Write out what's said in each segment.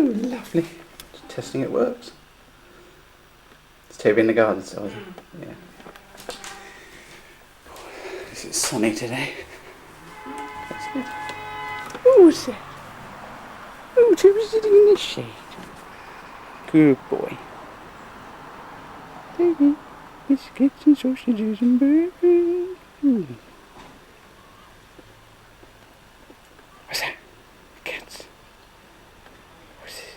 Oh, lovely. Just testing it works. It's Toby in the garden, so yeah. It's sunny today. That's good. Oh, what's that? Oh, Toby's sitting in the shade. Good boy. Toby, biscuits and sausages and burgers. Ooh. What's that? Cats. What's this?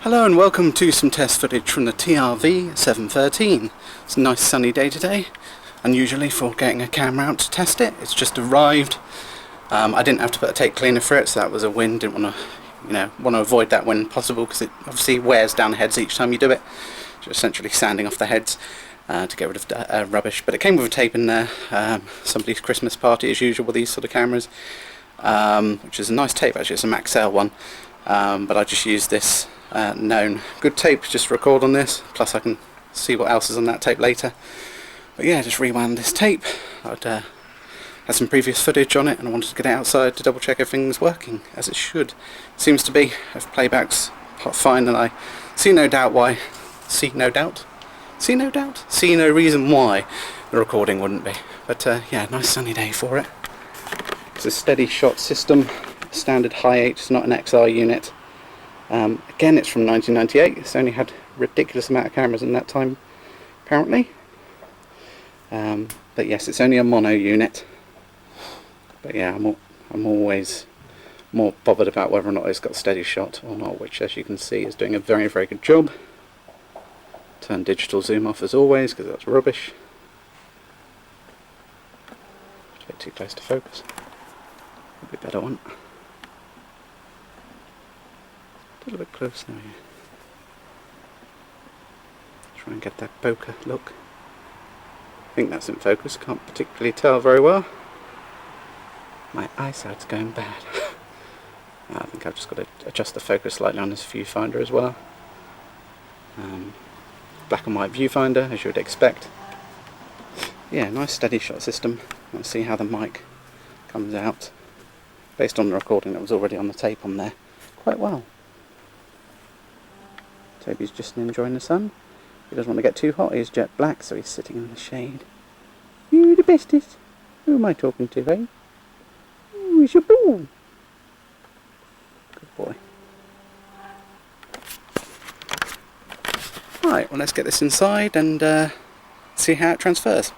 Hello and welcome to some test footage from the TRV713. It's a nice sunny day today, unusually for getting a camera out to test it. It's just arrived. I didn't have to put a tape cleaner for it, so that was a win. Didn't want to avoid that when possible, because it obviously wears down heads each time you do it. Just essentially sanding off the heads to get rid of rubbish. But it came with a tape in there. Somebody's Christmas party as usual with these sort of cameras, which is a nice tape actually. It's a Maxell one, but I just used this known good tape just to record on this. Plus I can see what else is on that tape later. But yeah, just rewound this tape. I'd had some previous footage on it and I wanted to get it outside to double check everything's working as it should. Seems to be. If playback's fine, then I see no reason why the recording wouldn't be. But yeah, nice sunny day for it. It's a steady shot system, standard high 8, it's not an XR unit. Again, it's from 1998. It's only had a ridiculous amount of cameras in that time, apparently. But yes, it's only a mono unit. But yeah, I'm always more bothered about whether or not it's got steady shot or not, which, as you can see, is doing a very, very good job. Turn digital zoom off as always, because that's rubbish. It's a bit too close to focus. Would be a better one. A little bit close now, yeah. Try and get that bokeh look. I think that's in focus, can't particularly tell very well. My eyesight's going bad. I think I've just got to adjust the focus slightly on this viewfinder as well. Black and white viewfinder, as you would expect. Yeah, nice steady shot system. Let's see how the mic comes out. Based on the recording that was already on the tape on there. Quite well. Toby's just enjoying the sun. He doesn't want to get too hot. He's jet black, so he's sitting in the shade. You the bestest. Who am I talking to, eh? Oh, it's your ball. Good boy. Right, well, let's get this inside and see how it transfers.